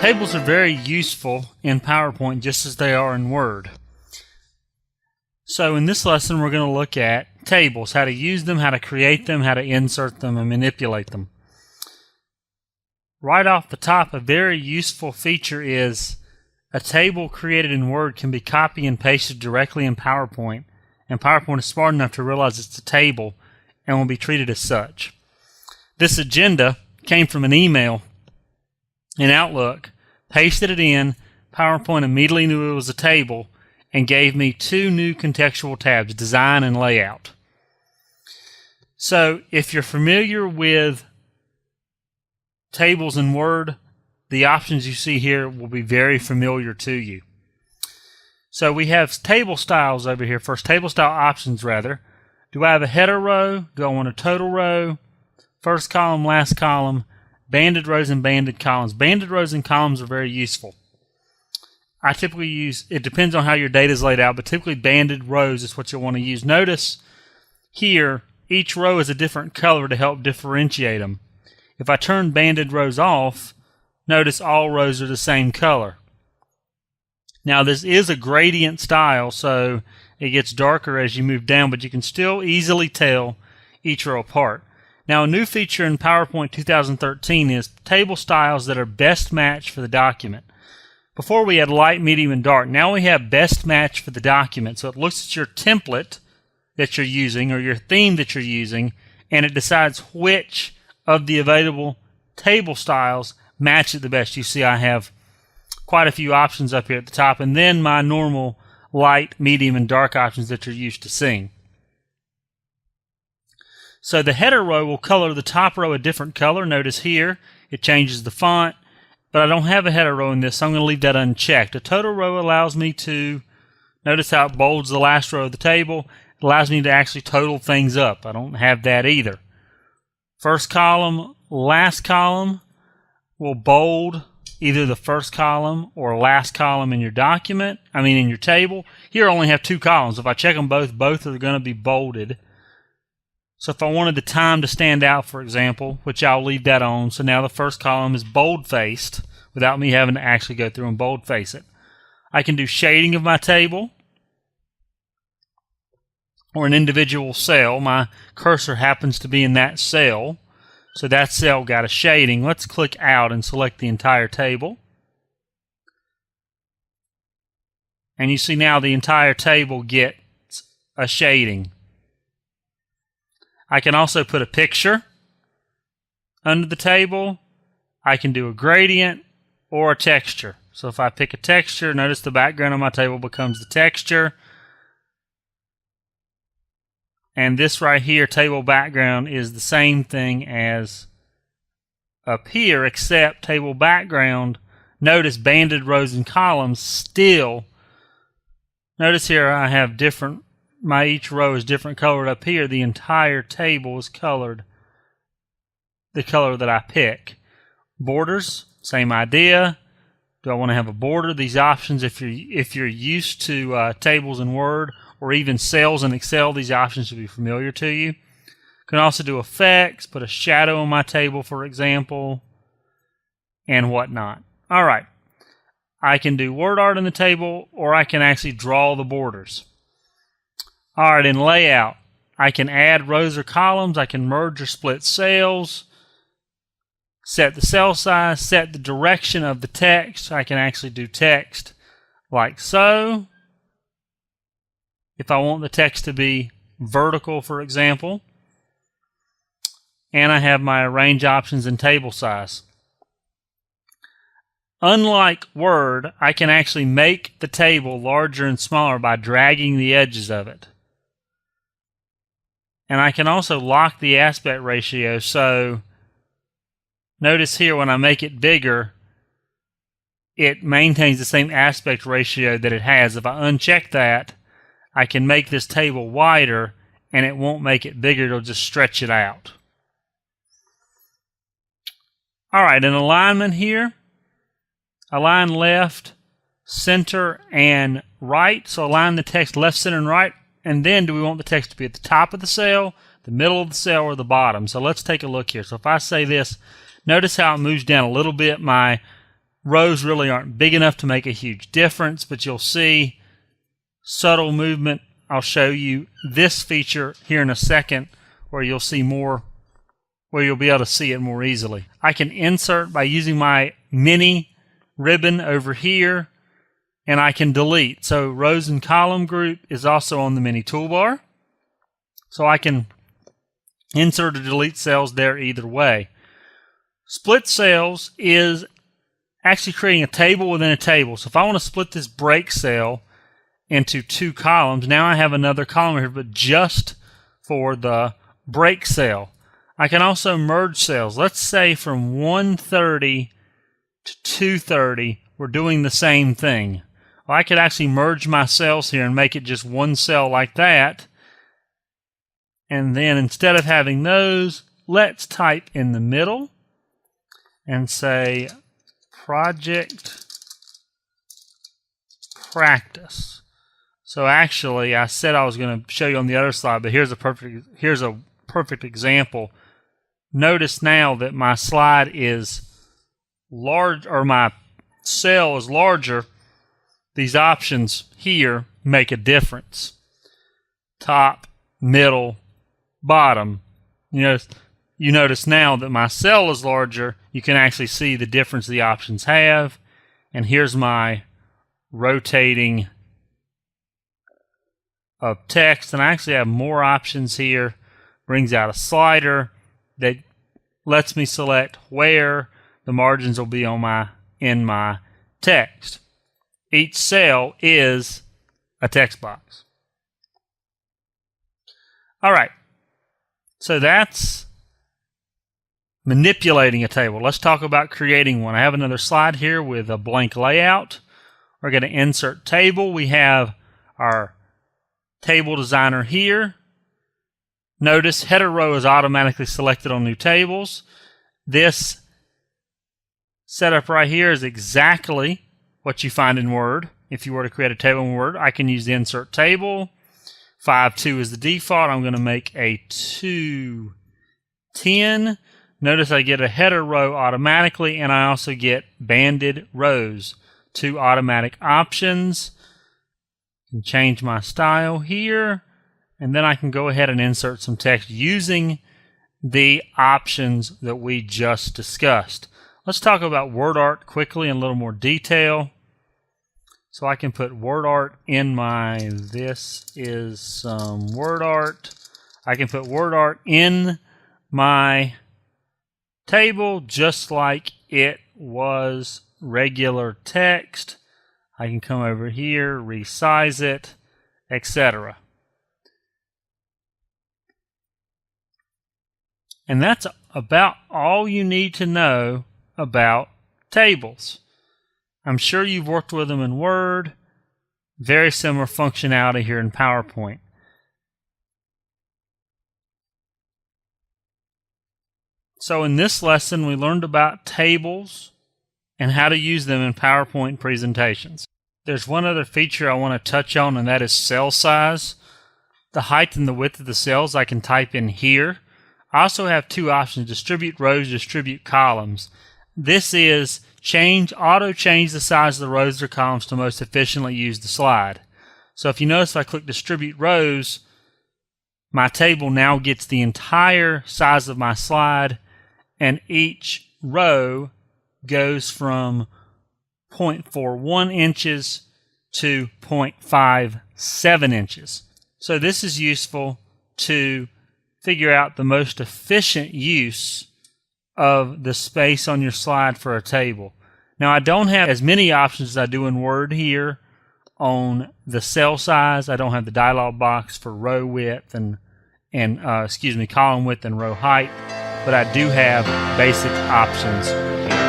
Tables are very useful in PowerPoint just as they are in Word. So in this lesson we're going to look at tables, how to use them, how to create them, how to insert them, and manipulate them. Right off the top, a very useful feature is a table created in Word can be copied and pasted directly in PowerPoint, and PowerPoint is smart enough to realize it's a table and will be treated as such. This agenda came from an email in Outlook, pasted it in, PowerPoint immediately knew it was a table, and gave me two new contextual tabs, Design and Layout. So if you're familiar with tables in Word, the options you see here will be very familiar to you. So we have table styles over here. First, table style options rather. Do I have a header row? Do I want a total row? First column, last column, banded rows and banded columns. Banded rows and columns are very useful. I typically use, it depends on how your data is laid out, but typically banded rows is what you'll want to use. Notice here, each row is a different color to help differentiate them. If I turn banded rows off, notice all rows are the same color. Now this is a gradient style, so it gets darker as you move down, but you can still easily tell each row apart. Now a new feature in PowerPoint 2013 is table styles that are best matched for the document. Before we had light, medium, and dark. Now we have best match for the document. So it looks at your template that you're using or your theme that you're using, and it decides which of the available table styles match it the best. You see I have quite a few options up here at the top, and then my normal light, medium, and dark options that you're used to seeing. So the header row will color the top row a different color. Notice here it changes the font, but I don't have a header row in this, so I'm going to leave that unchecked. A total row allows me to, notice how it bolds the last row of the table. It allows me to actually total things up. I don't have that either. First column, last column will bold either the first column or last column in your document, in your table. Here I only have two columns. If I check them both are going to be bolded. So if I wanted the time to stand out, for example, which I'll leave that on, so now the first column is bold-faced without me having to actually go through and bold-face it. I can do shading of my table or an individual cell. My cursor happens to be in that cell, so that cell got a shading. Let's click out and select the entire table. And you see now the entire table gets a shading. I can also put a picture under the table. I can do a gradient or a texture. So if I pick a texture, notice the background of my table becomes the texture. And this right here, table background, is the same thing as up here, except table background, notice banded rows and columns still. Notice here I have different, each row is different colored. Up here the entire table is colored the color that I pick. Borders, same idea. Do I want to have a border? These options, if you're used to tables in Word or even cells in Excel, these options should be familiar to you. Can also do effects, put a shadow on my table, for example, and whatnot. All right, I can do word art in the table, or I can actually draw the borders. All right, in layout, I can add rows or columns. I can merge or split cells, set the cell size, set the direction of the text. I can actually do text like so. If I want the text to be vertical, for example. And I have my arrange options and table size. Unlike Word, I can actually make the table larger and smaller by dragging the edges of it. And I can also lock the aspect ratio, so notice here when I make it bigger, it maintains the same aspect ratio that it has. If I uncheck that, I can make this table wider and it won't make it bigger, it'll just stretch it out. Alright, in alignment here, align left, center, and right. So align the text left, center, and right. And then do we want the text to be at the top of the cell, the middle of the cell, or the bottom? So let's take a look here. So if I say this, notice how it moves down a little bit. My rows really aren't big enough to make a huge difference, but you'll see subtle movement. I'll show you this feature here in a second where you'll see more, where you'll be able to see it more easily. I can insert by using my mini ribbon over here, and I can delete. So rows and column group is also on the mini toolbar. So I can insert or delete cells there either way. Split cells is actually creating a table within a table. So if I want to split this break cell into 2 columns, now I have another column here, but just for the break cell. I can also merge cells. Let's say from 130 to 230, we're doing the same thing. Well, I could actually merge my cells here and make it just one cell like that. And then instead of having those, let's type in the middle and say project practice. So actually, I said I was going to show you on the other slide, but here's a perfect example. Notice now that my slide is large, or my cell is larger. These options here make a difference. Top, middle, bottom. You notice now that my cell is larger. You can actually see the difference the options have. And here's my rotating of text, and I actually have more options here. Brings out a slider that lets me select where the margins will be on in my text. Each cell is a text box. All right, so that's manipulating a table. Let's talk about creating one. I have another slide here with a blank layout. We're going to insert table. We have our table designer here. Notice header row is automatically selected on new tables. This setup right here is exactly what you find in Word. If you were to create a table in Word, I can use the insert table. 5-2 is the default. I'm going to make a 2-10. Notice I get a header row automatically, and I also get banded rows. 2 automatic options. Can change my style here, and then I can go ahead and insert some text using the options that we just discussed. Let's talk about word art quickly in a little more detail. So I can put word art in my, this is some word art. I can put word art in my table just like it was regular text. I can come over here, resize it, etc. And that's about all you need to know about tables. I'm sure you've worked with them in Word. Very similar functionality here in PowerPoint. So in this lesson, we learned about tables and how to use them in PowerPoint presentations. There's one other feature I want to touch on, and that is cell size. The height and the width of the cells I can type in here. I also have 2 options: distribute rows, distribute columns. This is auto change the size of the rows or columns to most efficiently use the slide. So if you notice, if I click distribute rows, my table now gets the entire size of my slide, and each row goes from 0.41 inches to 0.57 inches. So this is useful to figure out the most efficient use of the space on your slide for a table. Now, I don't have as many options as I do in Word here on the cell size. I don't have the dialog box for row width and column width and row height, but I do have basic options here.